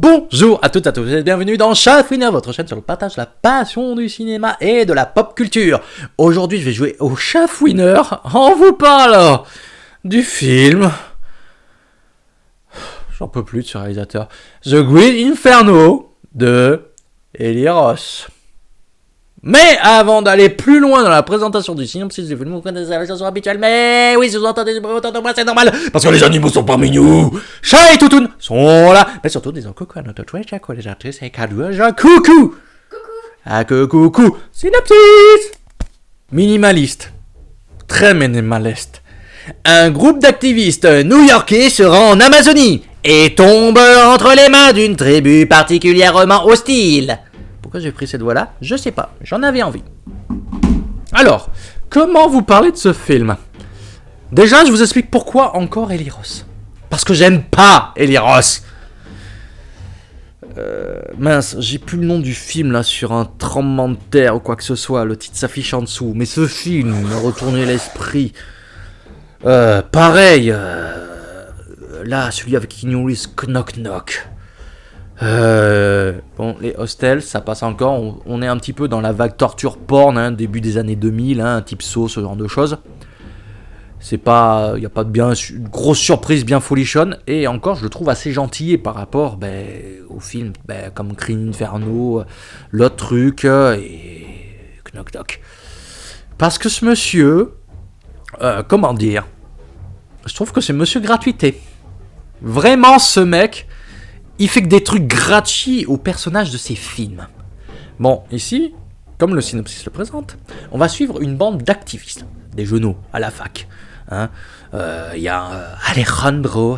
Bonjour à toutes et à tous, et bienvenue dans Chafouineur, votre chaîne sur le partage de la passion du cinéma et de la pop culture. Aujourd'hui, je vais jouer au Chafouineur en vous parlant du film... J'en peux plus de ce réalisateur. The Green Inferno de Eli Roth. Mais avant d'aller plus loin dans la présentation du synopsis du film, vous connaissez la chanson habituelle, mais oui, si vous entendez du bruit autour de moi, c'est normal, parce que les animaux sont parmi nous. Chat et toutoun sont là, mais surtout disons coucou à notre Twitch, à quoi les artistes et cadeaux, genre coucou. Ah, coucou. Synopsis. Minimaliste. Très minimaliste. Un groupe d'activistes new-yorkais se rend en Amazonie et tombe entre les mains d'une tribu particulièrement hostile. Pourquoi j'ai pris cette voie-là? Je sais pas, j'en avais envie. Alors, comment vous parler de ce film? Déjà, je vous explique pourquoi encore Eli Roth. Parce que j'aime pas Eli Roth. Mince, j'ai plus le nom du film là sur un tremblement de terre ou quoi que ce soit. Le titre s'affiche en dessous. Mais ce film m'a retourné l'esprit. Pareil. Là, celui avec Keanu Reeves, Knock Knock. Bon, les hostels, ça passe encore. On est un petit peu dans la vague torture porn, hein, début des années 2000, hein, type Saw, ce genre de choses. C'est pas, y a pas de bien, une grosse surprise bien folichonne. Et encore, je le trouve assez gentil par rapport au film comme Green Inferno, l'autre truc et Knock Knock. Parce que ce monsieur, comment dire, je trouve que c'est monsieur gratuité. Vraiment, ce mec. Il fait que des trucs gratuits aux personnages de ses films. Bon, ici, comme le synopsis le présente, on va suivre une bande d'activistes, des genoux à la fac. Y a Alejandro,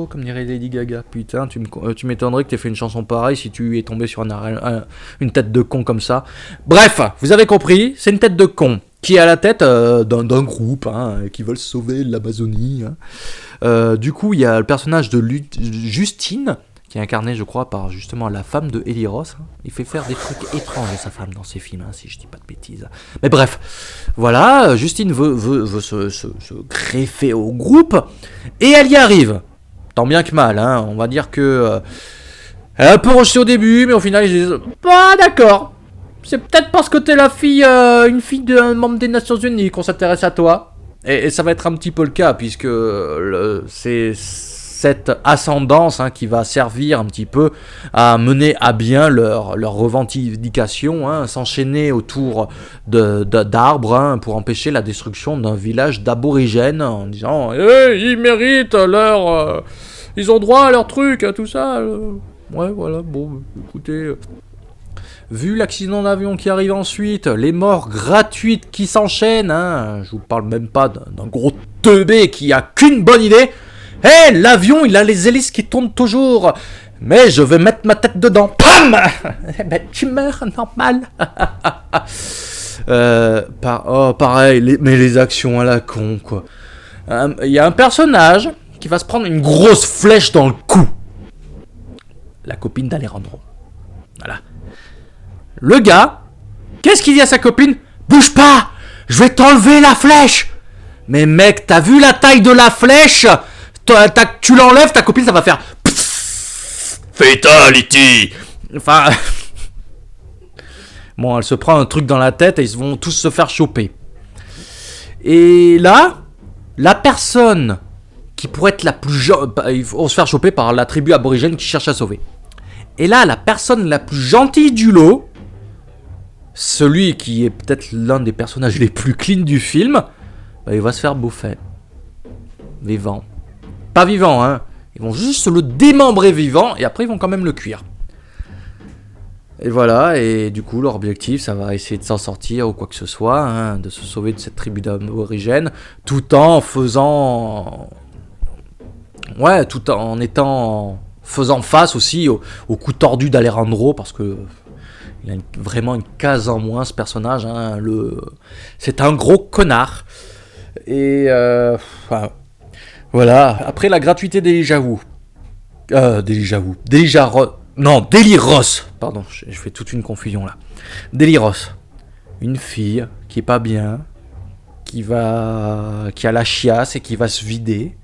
comme dirait Lady Gaga. Putain, tu m'étonnerais que t'aies fait une chanson pareille si tu es tombé sur une tête de con comme ça. Bref, vous avez compris, c'est une tête de con qui est à la tête d'un groupe qui veulent sauver l'Amazonie. Du coup, il y a le personnage de Justine, qui est incarné, je crois, par justement la femme de Eli Roth. Il fait faire des trucs étranges à sa femme dans ses films, si je dis pas de bêtises. Mais bref, voilà, Justine veut se greffer au groupe, et elle y arrive. Tant bien que mal, on va dire que... elle a un peu rejeté au début, mais au final, ils disent « Bah d'accord, c'est peut-être parce que t'es une fille d'un membre des Nations Unies qu'on s'intéresse à toi. » Et ça va être un petit peu le cas, puisque c'est cette ascendance qui va servir un petit peu à mener à bien leur revendication, s'enchaîner autour d'arbres pour empêcher la destruction d'un village d'aborigènes, en disant ils méritent ils ont droit à leur truc, tout ça. Ouais, voilà, bon, écoutez... Vu l'accident d'avion qui arrive ensuite, les morts gratuites qui s'enchaînent, je vous parle même pas d'un gros teubé qui a qu'une bonne idée. L'avion, il a les hélices qui tournent toujours. Mais je vais mettre ma tête dedans. Pam. Tu meurs, normal. Pareil, mais les actions à la con, quoi. Il y a un personnage qui va se prendre une grosse flèche dans le cou. La copine d'Alejandro. Voilà. Le gars, qu'est-ce qu'il dit à sa copine? Bouge pas, je vais t'enlever la flèche. Mais mec, t'as vu la taille de la flèche? Tu l'enlèves, ta copine, ça va faire Fatality. Enfin, bon, elle se prend un truc dans la tête et ils vont tous se faire choper. Et là, la personne qui pourrait être la plus ils vont se faire choper par la tribu aborigène qui cherche à sauver. Et là, la personne la plus gentille du lot, celui qui est peut-être l'un des personnages les plus clean du film, il va se faire bouffer. Vivant. Pas vivant, Ils vont juste le démembrer vivant, et après ils vont quand même le cuire. Et voilà, et du coup leur objectif, ça va essayer de s'en sortir ou quoi que ce soit, de se sauver de cette tribu d'aborigènes, tout en faisant face aussi au coup tordu d'Alejandro, parce que il a vraiment une case en moins, ce personnage. C'est un gros connard. Et voilà. Après la gratuité d'Eli Roth. Pardon, je fais toute une confusion là. Eli Roth. Une fille qui est pas bien, qui a la chiasse et qui va se vider.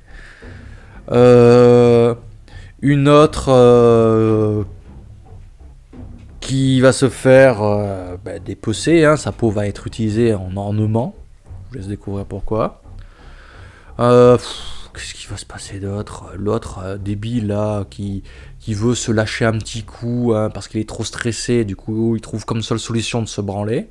Une autre qui va se faire dépecer, hein, sa peau va être utilisée en ornement. Je vous laisse découvrir pourquoi. Qu'est-ce qui va se passer d'autre? L'autre débile là qui veut se lâcher un petit coup hein, parce qu'il est trop stressé, du coup il trouve comme seule solution de se branler.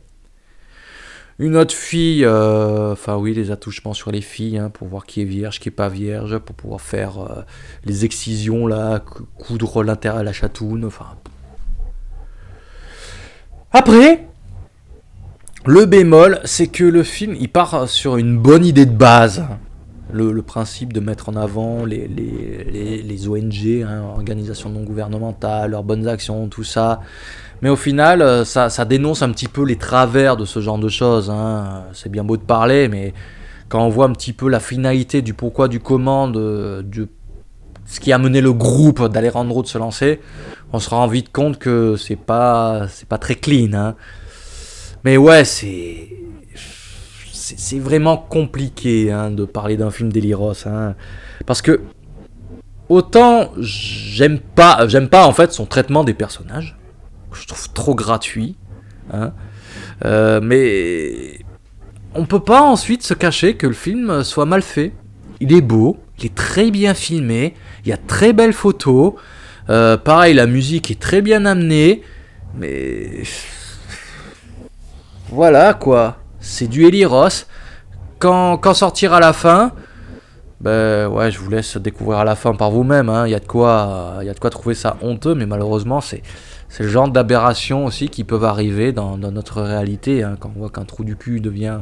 Une autre fille, les attouchements sur les filles hein, pour voir qui est vierge, qui est pas vierge, pour pouvoir faire les excisions là, coudre l'intérieur à la chatoune, enfin. Après, le bémol, c'est que le film il part sur une bonne idée de base. Le principe de mettre en avant les ONG, hein, organisations non gouvernementales, leurs bonnes actions, tout ça. Mais au final, ça dénonce un petit peu les travers de ce genre de choses. Hein. C'est bien beau de parler, mais quand on voit un petit peu la finalité du pourquoi, du comment, de ce qui a mené le groupe d'Alejandro de se lancer, on se rend vite compte que c'est pas très clean. Hein. Mais ouais, c'est vraiment compliqué hein, de parler d'un film d'Eliros. Hein, parce que autant j'aime pas en fait son traitement des personnages. Je trouve trop gratuit. Hein, mais on peut pas ensuite se cacher que le film soit mal fait. Il est beau, il est très bien filmé, il y a très belles photos. Pareil, la musique est très bien amenée. Mais voilà quoi. C'est du Eliros. Quand sortir à la fin, je vous laisse découvrir à la fin par vous-même. Hein. Il y a de quoi trouver ça honteux, mais malheureusement, c'est le genre d'aberration aussi qui peuvent arriver dans notre réalité. Hein, quand on voit qu'un trou du cul devient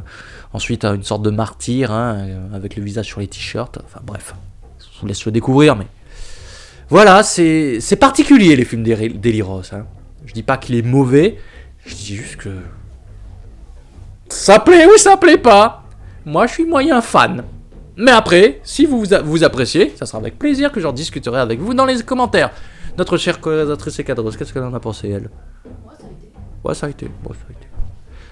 ensuite une sorte de martyr, hein, avec le visage sur les t-shirts. Enfin bref, je vous laisse le découvrir, mais voilà, c'est particulier les films d'Eliros. Hein. Je dis pas qu'il est mauvais, je dis juste que ça plaît ou ça plaît pas. Moi, je suis moyen fan. Mais après, si vous appréciez, ça sera avec plaisir que j'en discuterai avec vous dans les commentaires. Notre chère réalisatrice et cadreuse, qu'est-ce qu'elle en a pensé, elle? Ouais, ça a été.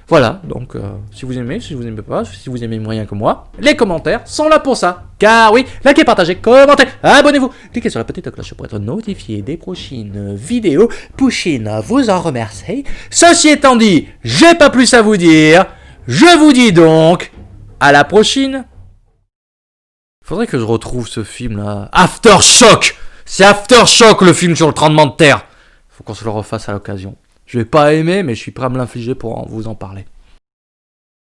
Voilà, donc si vous aimez, si vous n'aimez pas, si vous aimez moyen que moi, les commentaires sont là pour ça. Car oui, likez, partagez, commentez, abonnez-vous, cliquez sur la petite cloche pour être notifié des prochaines vidéos. Pouchine vous en remercie. Ceci étant dit, j'ai pas plus à vous dire. Je vous dis donc à la prochaine. Faudrait que je retrouve ce film là. Aftershock. C'est Aftershock le film sur le tremblement de terre. Faut qu'on se le refasse à l'occasion. Je vais pas aimer, mais je suis prêt à me l'infliger pour vous en parler.